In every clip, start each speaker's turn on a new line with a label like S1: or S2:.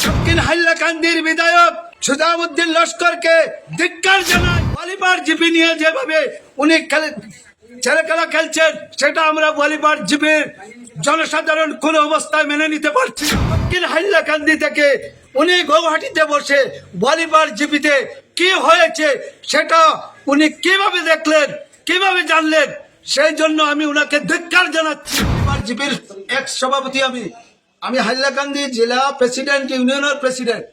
S1: দক্ষিণ হাইলাকান্দির বিধায়ক সুজাউদ্দিন লস্করকে ধিক্কার জানাই। বলিপাড় জিপি নিয়ে যেভাবে উনি ছেলেখেলা খেলছেন সেটা আমরা বলিপাড় জিপির জনসাধারণ কোন অবস্থায় মেনে নিতে পারছি না। দক্ষিণ হাইলাকান্দি থেকে উনি গৌহাটিতে বসে বলিপাড় জিপিতে কি হয়েছে সেটা উনি কিভাবে দেখলেন, কিভাবে জানলেন, সেই জন্য আমি উনাকে ধিক্কার জানাচ্ছি। জিপির এক্স সভাপতি আমি হাইলাকান্দি জেলা প্রেসিডেন্ট, ইউনিয়নের প্রেসিডেন্ট।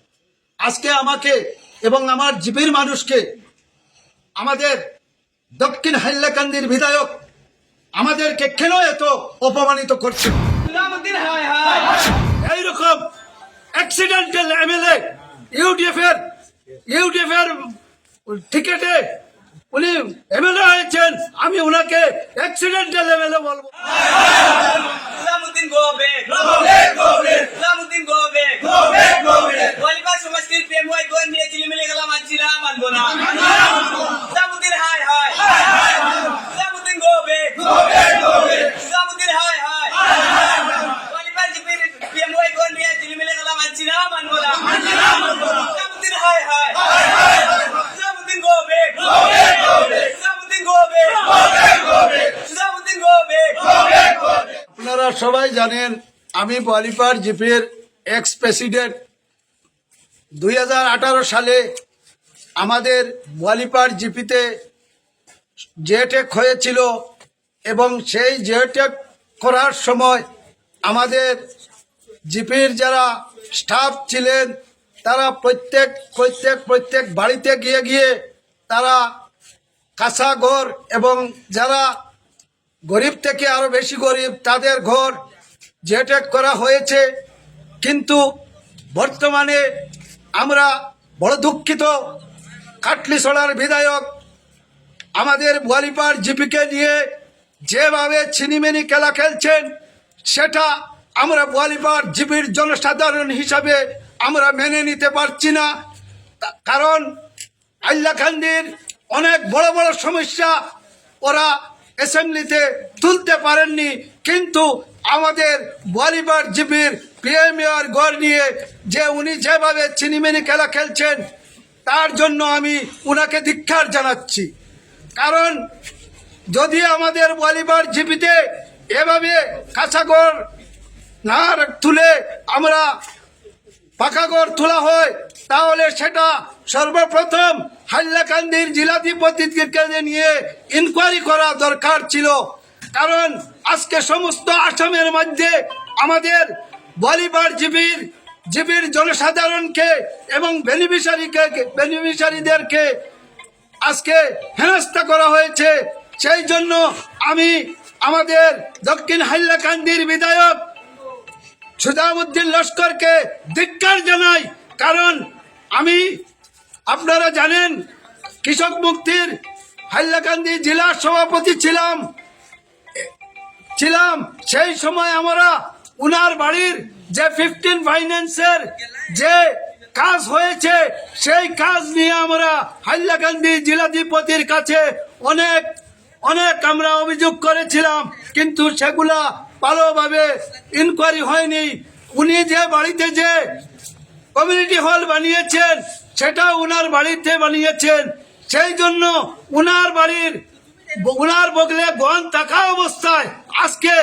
S1: আজকে আমাকে এবং আমার জিপির মানুষকে আমাদের দক্ষিণ হাইলাকান্দির বিধায়ক আমাদেরকে কেন এত অপমানিত করছে? এইরকম অ্যাক্সিডেন্টাল এমএলএ ইউডিএফ এর টিকেটে উনি এমএলএ হয়েছেন, আমি উনাকে অ্যাক্সিডেন্টাল এমএলএ বলবো। আপনারা সবাই জানেন আমি বলিপাড় জিপির এক্স প্রেসিডেন্ট। 2018 সালে আমাদের বলিপাড় জিপিতে জেটেক হয়েছিল এবং সেই জেটেক করার সময় আমাদের জিপির যারা স্টাফ ছিলেন তারা প্রত্যেক বাড়িতে গিয়ে তারা কাঁচা ঘর এবং যারা গরিব থেকে আরো বেশি গরিব তাদের ঘর জেটেক করা হয়েছে। কিন্তু বর্তমানে আমরা বড় দুঃখিত, কাটলিছড়ার বিধায়ক আমাদের বলিপাড় জিপিকে নিয়ে যেভাবে ছিনিমিনি খেলা খেলছেন সেটা আমরা বলিপাড় জিপির জনসাধারণ হিসাবে আমরা মেনে নিতে পারছি না। কারণ হাইলাকান্দির অনেক বড় বড় সমস্যা ওরা অ্যাসেম্বলিতে তুলতে পারেননি, কিন্তু আমাদের বলিপাড় জিপির প্রিমিয়ার গড় নিয়ে যে উনি যেভাবে ছিনিমিনি খেলা খেলছেন তার জন্য আমি উনাকে ধিক্কার জানাচ্ছি। কারণ যদি আমাদের বলিপাড় জিপিতে এভাবে কাঁচা ঘর না তুলে আমরা পাকা ঘর তোলা হয় তাহলে সেটা সর্বপ্রথম হাইলাকান্দির জেলাধিপতিকে নিয়ে ইনকোয়ারি করা দরকার ছিল। কারণ আজকে সমস্ত আসামের মধ্যে আমাদের বলিপাড় জিপির জনসাধারণকে এবং বেনিফিশিয়ারিদেরকে আজকে হেনস্থা করা হয়েছে। সেই জন্য আমি আমাদের দক্ষিণ হাইলাকান্দির বিধায়ক সুজাউদ্দিন লস্করকে ধিক্কার জানাই। কারণ আপনারা জানেন কৃষক মুক্তির হাইলাকান্দি জেলার সভাপতি ছিলাম। সেই সময় আমরা উনার বাড়ির যে 15 ফাইন্যান্সের যে কাজ হয়েছে সেই কাজ নিয়ে আমরা হাইলাকান্দি জেলাধিপতির কাছে অনেক আমরা অভিযোগ করেছিলাম, কিন্তু সেগুলা ভালোভাবে ইনকোয়ারি হয়নি। উনি যে বাড়িতে যে কমিউনিটি হল বানিয়েছেন সেটা উনার বাড়িতে বানিয়েছেন। সেই জন্য উনার বগলে গন থাকা অবস্থায় আজকে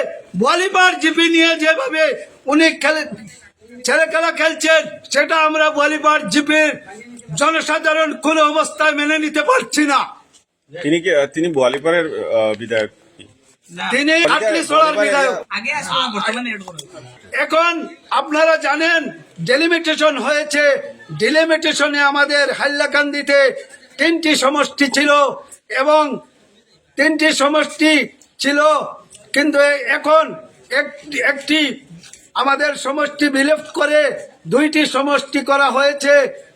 S1: বলিপাড় জিপি নিয়ে যেভাবে উনি ছেলেখেলা খেলছেন সেটা আমরা বলিপাড় জিপির জনসাধারণ কোন অবস্থায় মেনে নিতে পারছি না।
S2: তিনি বলিপাড়ের বিধায়ক,
S1: তিনি কাটলিছড়ার বিধায়ক। এখন আপনারা জানেন ডেলিমিটেশন হয়েছে। ডেলিমিটেশনে আমাদের হাইলাকান্দিতে 3টি সমষ্টি ছিল এবং 3টি সমষ্টি ছিল, কিন্তু এখন একটি আমাদের সমষ্টি বিলুপ্ত করে 2টি সমষ্টি করা হয়েছে।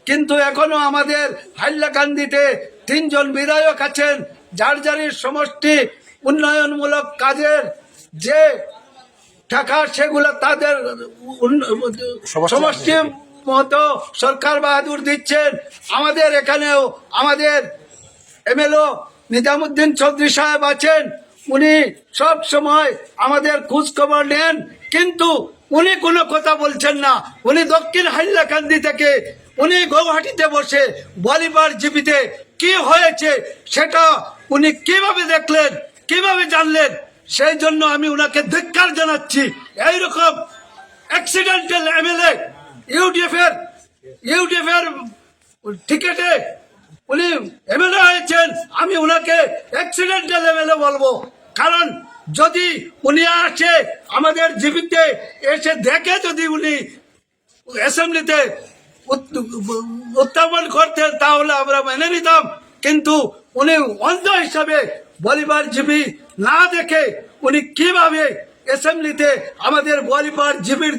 S1: কিন্তু এখনো আমাদের হাইলাকান্দিতে 3 জন বিধায়ক আছেন যার সমষ্টি উন্নয়নমূলক কাজের যে টাকা সেগুলো তাদের সমষ্টি মতো সরকার বাহাদুর দিচ্ছেন। আমাদের এখানেও আমাদের এমএলএ নিজামুদ্দিন চৌধুরী সাহেব আছেন, উনি সব সময় আমাদের খোঁজ খবর নেন, কিন্তু উনি কোনো কথা বলছেন না। উনি দক্ষিণ হাইলাকান্দি থেকে উনি গৌহাটিতে বসে বলিপাড় জিপিতে কি হয়েছে সেটা উনি কিভাবে দেখলেন, কিভাবে জানলেন, সেই জন্য আমি উনাকে ধিক্কার জানাচ্ছি। এইরকম অ্যাক্সিডেন্টাল এমএলএ ইউডিএফ এর টিকেটে উনি এমএলএ হয়েছেন, আমি উনাকে অ্যাক্সিডেন্টাল এমএলএ বলবো। কারণ যদি উনি আসে আমাদের জীবিতে এসে দেখে যদি উনি অ্যাসেম্বলিতে উত্থাপন করতেন তাহলে আমরা মেনে নিতাম, কিন্তু উনি অন্ধ হিসাবে বলিপাড় জিপি না দেখে উনি কিভাবে অ্যাসেম্বলিতে আমাদের বলিপাড় জিপির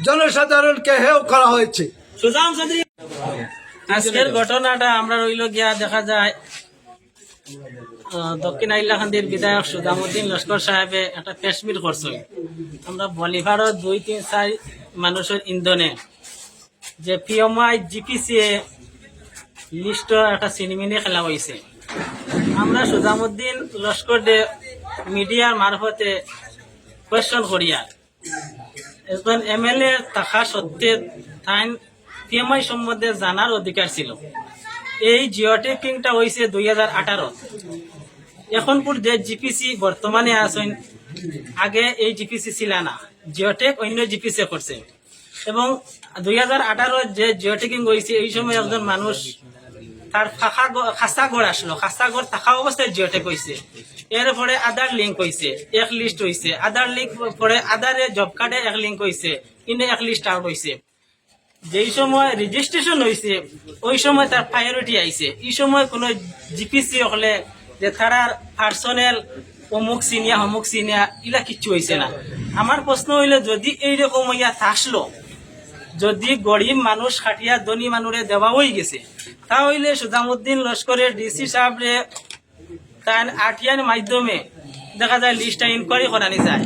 S1: জনসাধারণকে হেয় করা হয়েছে।
S3: আজকের ঘটনাটা আমরা রইল গিয়া দেখা যায় দক্ষিণ হাইলাকান্দির বিধায়ক সুজামুদ্দিন লস্কর সাহেবে একটা প্রেসমিট করছে। আমরা বলিভারত 2-3-4 মানুষের ইন্ধনে যে পিএমআই জিপিসিএ লিস্ট একটা সিনেমিনি খেলা হয়েছে। আমরা সুজামুদ্দিন লস্কর মিডিয়ার মারফতে কোয়েশ্চন করিয়া একজন এমএলএ থাকা সত্ত্বে তাই পিএমআই সম্বন্ধে জানার অধিকার ছিল। এই জিওটেকিংটা হয়েছে 2018। এখন যে জিপিসি বর্তমানে আছেন, আগে এই জিপিসি ছিল না, জিওটেক অন্য জিপিসি করছে। এবং 2018 যে জিওটেকিং হয়েছে এই সময় একজন মানুষ তার খাসা গড় আসলো, খাসা গড় থাকা অবস্থায় জিওটেক হয়েছে। এরপরে আধার লিঙ্ক হয়েছে, এক লিস্ট হয়েছে। আধার লিঙ্ক পরে আধারে জব কার্ডে এক লিঙ্ক হয়েছে, ইনে এক লিস্ট আউট হয়েছে। যেই সময় রেজিস্ট্রেশন হয়েছে ওই সময় তার প্রায়োরিটি আইছে। এই সময় কোনো জিপিসি হলে যে তারার পার্সোনেল অমুক সিনিয়া ইলা কিচ্ছু হয়েছে না। আমার প্রশ্ন হইলে যদি এইরকম হইয়া থাকলো, যদি গরিব মানুষ খাটিয়া ধনী মানুষে দেওয়া হয়ে গেছে, তাহলে সুজামুদ্দিন লস্করের ডিসি সাহেবরে তার আরটিআইর মাধ্যমে দেখা যায় লিস্টটা ইনকোয়ারি করানি যায়,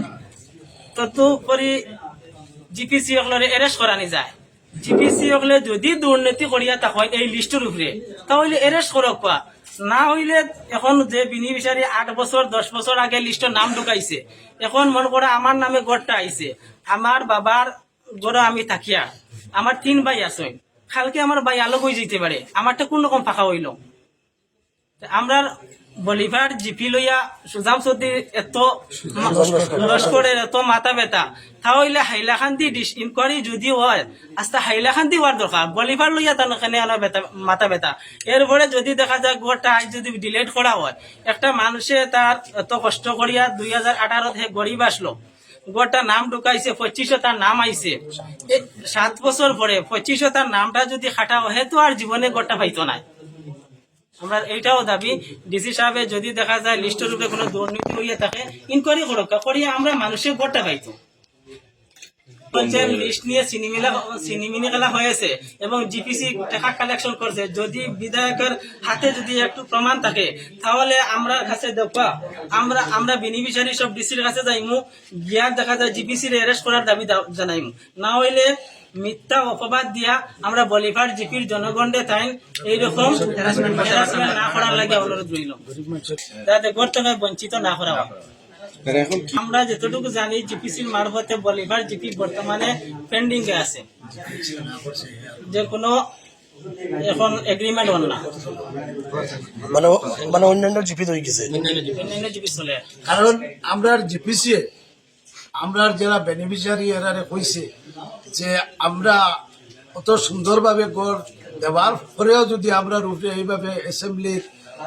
S3: তদুপরি জিপিসি হলে এরেস্ট করানি যায়। জিপিসি হলে যদি দুর্নীতি করিয়া তখন এই লিস্টের উপরে তাহলে এরেস্ট করক পা না হইলে এখন যে বেনিফিশিয়ারি 8 বছর 10 বছর আগে লিস্টের নাম ঢুকাইছে, এখন মনে করে আমার নামে গড়টা আইছে, আমার বাবার গড়ে আমি থাকিয়া আমার 3 ভাই আছেন, কালকে আমার ভাই আলোক হয়ে যেতে পারে, আমারটা কোন রকম ফাঁকা হইল। আমরা বলিভার জিপি লইয়া সুজামুদ্দিন এত লস্করের এত মাথা ব্যথা, তাহলে হাইলাকান্দি ইনকোয়ারি যদি হয় আস্তে হাইলাকান্দি হওয়ার দরকার, বলিভার লইয়া তার মাথা ব্যথা। এরপরে যদি দেখা যায় গোটা যদি ডিলেট করা হয়, একটা মানুষে তার এত কষ্ট করিয়া 2018 গরিব আসলো, গোটা নাম ঢুকাইছে, 2500 তার নাম আইছে, 7 বছর পরে 2500 তার নামটা যদি খাটা হয় তো আর জীবনে গোটা পাইতো না। আমরা এইটাও দাবি ডিসি সাহেবের যদি দেখা যায় লিস্টের উপরে কোনো দুর্নীতি হইয়া থাকে ইনকোয়ারি করিয়া আমরা মানুষের ভোটটা পাইতো। লিস্ট নিয়ে সিনেমিনি খেলা হয়েছে এবং জিপিসি টাকা কালেকশন করছে, যদি বিধায়কের হাতে যদি একটু প্রমাণ থাকে তাহলে আমরা কাছে দেখবা আমরা বেনিফিশিয়ারি সব ডিসির কাছে যাইমু, গিয়া দেখা যায় জিপিসির অ্যারেস্ট করার দাবি জানাইমু। না হইলে মিথ্যা অপবাদ দিয়া আমরা বলিভার জিপির জনগণে তাই এইরকম হ্যারাসমেন্ট না করার লাগে অনুরোধ রইল, যাতে বর্তমানে বঞ্চিত না করা হয়। আমরা যতটুকু জানি জিপিসির মারফতে বলিভার জিপি বর্তমানে পেন্ডিং এ আছে, যে কোনো এখন এগ্রিমেন্ট হল না,
S4: মানে অন্যান্য জিপি হয়ে গেছে,
S3: অন্যান্য জিপি চলে।
S1: কারণ আমরা জিপিসি আমরা যারা বেনিফিশিয়ারি এরারে কইছে যে আমরা অত সুন্দরভাবে গড় দেওয়ার পরেও যদি আমরা রূপে এইভাবে অ্যাসেম্বলির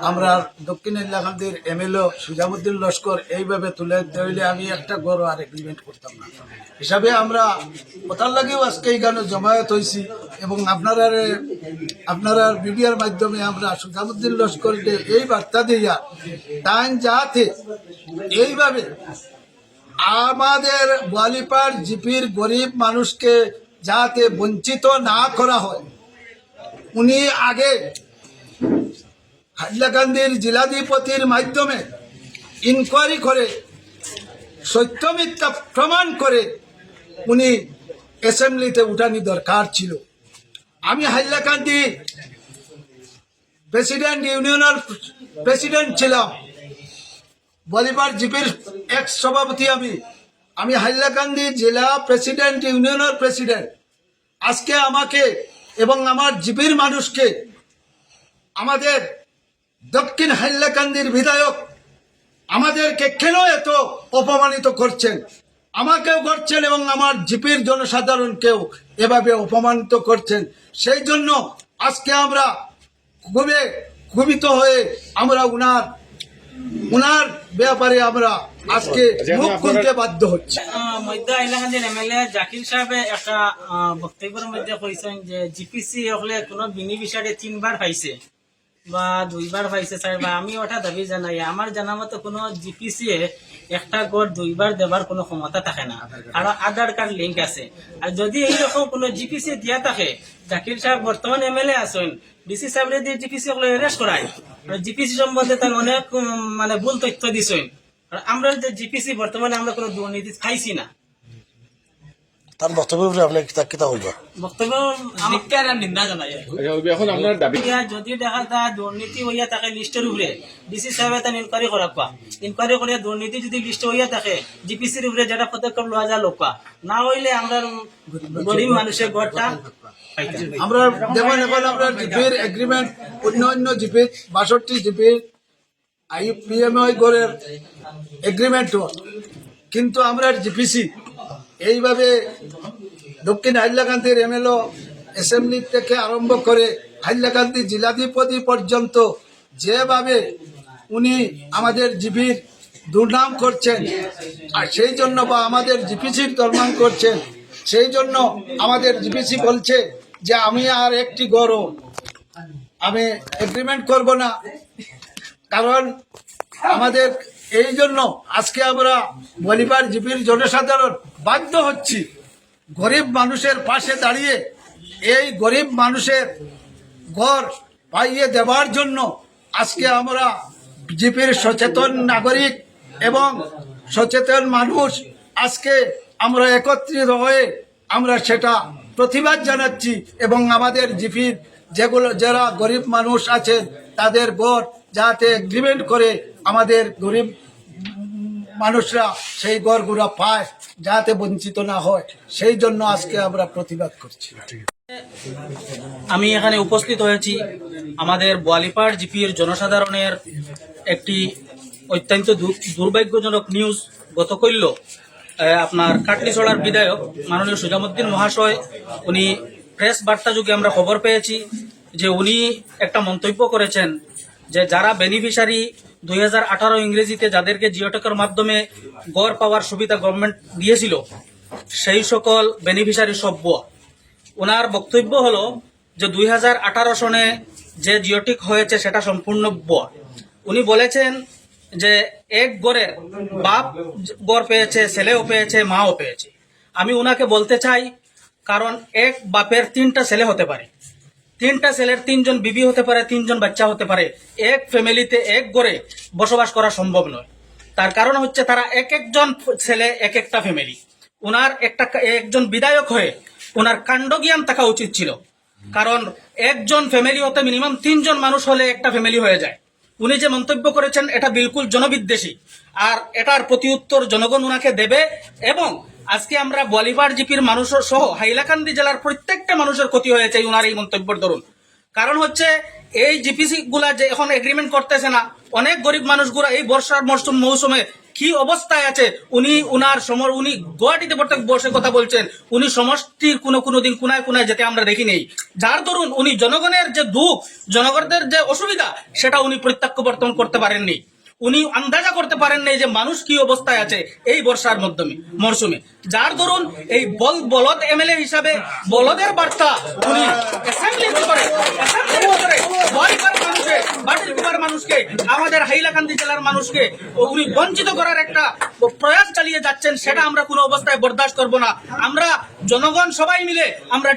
S1: আমরা দক্ষিণ হাইলাকান্দির এমএলএ সুজামুদ্দিন লস্কর এইভাবে তুলে দিলে আমি একটা গড় আর এগ্রিমেন্ট করতাম না হিসাবে আমরা কথার লাগেও আজকে এই গানে জমায়েত হয়েছি। এবং আপনারা মিডিয়ার মাধ্যমে আমরা সুজামুদ্দিন লস্করকে এই বার্তা দিয়া তাই যাতে এইভাবে আমাদের বলিপাড় জিপির গরিব মানুষকে যাতে বঞ্চিত না করা হয়, উনি আগে হাইলাকান্দির জেলাধিপতির মাধ্যমে ইনকোয়ারি করে সত্য মিথ্যা প্রমাণ করে উনি অ্যাসেম্বলিতে উঠানি দরকার ছিল। আমি হাইলাকান্দি প্রেসিডেন্ট ইউনিয়নের প্রেসিডেন্ট ছিলাম, বলিপাড় জিপির এক্স সভাপতি আমি, আমি হাইলাকান্দি জেলা প্রেসিডেন্ট, ইউনিয়নের প্রেসিডেন্ট। আজকে আমাকে এবং আমার জিপির মানুষকে আমাদের দক্ষিণ হাইলাকান্দির বিধায়ক আমাদেরকে কেন এত অপমানিত করছেন, আমাকেও করছেন এবং আমার জিপির জনসাধারণকেও এভাবে অপমানিত করছেন। সেই জন্য আজকে আমরা খুবই ক্ষুব্ধ হয়ে আমরা উনার ব্যাপারে আমরা আজকে মুখ খুলতে বাধ্য হচ্ছি।
S3: মধ্য হাইলাকান্দির এমএলএ জাকির সাহেবে একটা বক্তব্যের মধ্যে কইছেন যে জিপিসি হলে কোনো বেনিফিশিয়ারি 3 বার পাইছে বা 2 বার পাইছে, 4 বার। আমি ওটা দাবি জানাই, আমার জানা মতো কোনো জিপিসি একটা গড় 2 বার দেবার কোনো ক্ষমতা থাকে না, আর আধার কার্ড লিঙ্ক আছে। আর যদি এইরকম কোনো জিপিসি দিয়া থাকে, জাকির সাহেব বর্তমান এমএলএ আছেন, ডিসি সাহেবের দিয়ে জিপিসি ওগুলো অ্যারেস্ট করায়। আর জিপিসি সম্বন্ধে তার অনেক মানে ভুল তথ্য দিছেন। আর আমরা যে জিপিসি বর্তমানে আমরা কোনো দুর্নীতি খাইছি না।
S4: তার বক্তব্যের উপরে আপনি কিতা হইবা?
S3: বক্তব্য নিন্দা জানাই।
S2: এখন আপনার দাবি
S3: যদি দেখা যায় দুর্নীতি হইয়া থাকে লিস্টের উপরে, ডিসি সাহেব তার ইনকোয়ারি করাবা, ইনকোয়ারি করে দুর্নীতি যদি লিস্টে হইয়া থাকে জিপিসির উপরে যেটা পদক্ষেপ লওয়া যায় লোকা, না হইলে আমরা গরিব মানুষের ঘরটা
S1: আমরা যেমন এখন আমরা জিপির এগ্রিমেন্ট অন্য জিপির 62 জিপির IPMI গড়ের এগ্রিমেন্ট, কিন্তু আমরা জিপিসি এইভাবে দক্ষিণ হাইলাকান্দির এমএলএ অ্যাসেম্বলি থেকে আরম্ভ করে হাইলাকান্দি জেলাধিপতি পর্যন্ত যেভাবে উনি আমাদের জিপির দুর্নাম করছেন, আর সেই জন্য বা আমাদের জিপিসির দরমান করছেন, সেই জন্য আমাদের জিপিসি বলছে যে আমি আর একটি গড় আমি এগ্রিমেন্ট করব না। কারণ আমাদের এই জন্য আজকে আমরা বলিবার জিপির জনসাধারণ বাধ্য হচ্ছি গরিব মানুষের পাশে দাঁড়িয়ে এই গরিব মানুষের ঘর পাইয়ে দেওয়ার জন্য। আজকে আমরা জিপির সচেতন নাগরিক এবং সচেতন মানুষ আজকে আমরা একত্রিত হয়ে আমরা সেটা প্রতিবাদ জানাচ্ছি এবং আমাদের জিপির যারা গরিব মানুষ আছেন তাদের ঘর যাতে এগ্রিমেন্ট করে আমাদের গরিব মানুষরা সেই ঘরগুলো পায়, যাতে বঞ্চিত না হয়, সেই জন্য আজকে আমরা প্রতিবাদ করছি।
S3: আমি এখানে উপস্থিত হয়েছি আমাদের বোয়ালিপাড় জিপির জনসাধারণের একটি অত্যন্ত দুর্ভাগ্যজনক নিউজ গত কইল। আপনার কাটলিছড়ার বিধায়ক মাননীয় সুজামুদ্দিন মহাশয় উনি প্রেস বার্তা যুগে আমরা খবর পেয়েছি যে উনি একটা মন্তব্য করেছেন যে যারা বেনিফিশিয়ারি 2018 ইংরেজিতে যাদেরকে জিওটেকের মাধ্যমে গড় পাওয়ার সুবিধা গভর্নমেন্ট দিয়েছিল সেই সকল বেনিফিশিয়ারি সভ্য। ওনার বক্তব্য হলো যে 2018 সনে যে জিওটেক হয়েছে সেটা সম্পূর্ণ ভুয়া। উনি বলেছেন যে এক গড়ের বাপ গড় পেয়েছে, ছেলেও পেয়েছে, মাও পেয়েছে। আমি ওনাকে বলতে চাই, কারণ এক বাপের 3টা ছেলে হতে পারে, 3টা ছেলের 3 জন বিবি হতে পারে, 3 জন বাচ্চা হতে পারে। এক ফ্যামিলিতে এক গড়ে বসবাস করা সম্ভব নয়। তার কারণ হচ্ছে তারা এক একজন ছেলে এক একটা ফ্যামিলি। ওনার একজন বিধায়ক হয়ে ওনার কাণ্ডজ্ঞান থাকা উচিত ছিল, কারণ একজন ফ্যামিলি হতে মিনিমাম 3 জন মানুষ হলে একটা ফ্যামিলি হয়ে যায়। উনি যে মন্তব্য করেছেন এটা বিলকুল জনবিদ্বেষী, আর এটার প্রতি উত্তর জনগণ উনাকে দেবে। এবং আজকে আমরা বোয়ালিপাড় জিপির মানুষ সহ হাইলাকান্দি জেলার প্রত্যেকটা মানুষের ক্ষতি হয়েছে উনার এই মন্তব্যের দরুন। কারণ হচ্ছে এই জিপিসি গুলা যে এখন এগ্রিমেন্ট করতেছে না, অনেক গরিব মানুষগুলা এই বর্ষার মৌসুমে কি অবস্থায় আছে। উনি গুয়াহাটিতে প্রত্যেক বসে কথা বলছেন, উনি সমষ্টির কোনোদিন কোনায় কোনায় যেতে আমরা দেখি নেই। যার দরুন উনি জনগণের যে দুঃখ, জনগণের যে অসুবিধা সেটা উনি প্রত্যাখ্যান করতে পারেননি। উনি আন্দাজা করতে পারেন নাই যে মানুষ কি অবস্থায় আছে এই বর্ষার মরশুমে। যার দরুন এই বলদ এমএলএ হিসাবে বলদের বার্তা উনি মানুষকে আমাদের হাইলাকান্দি জেলার মানুষকে উনি বঞ্চিত করার একটা প্রয়াস চালিয়ে যাচ্ছেন, সেটা আমরা কোনো অবস্থায় বরদাস্ত করব না। আমরা জনগণ সবাই মিলে আমরা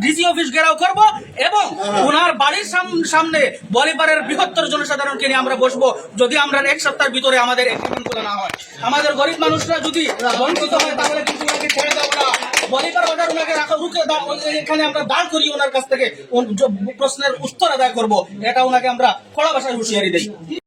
S3: ডিসি অফিস ঘেরাও করব এবং ওনার বাড়ির সামনে বোয়ালিপাড়ের বৃহত্তর জনসাধারণকে নিয়ে আমরা বসবো, যদি আমরা 1 সপ্তাহের ভিতরে আমাদের এগ্রিমেন্ট করা না হয়। আমাদের গরিব মানুষরা যদি বঞ্চিত হয় তাহলে কিন্তু ওনাকে ছেড়ে দেবো না। বোয়ালিপাড় বাজার ওনাকে এখানে আমরা দাঁড় করি, ওনার কাছ থেকে প্রশ্নের উত্তর আদায় করবো, এটা ওনাকে আমরা কড়া ভাষায় হুঁশিয়ারি দেই।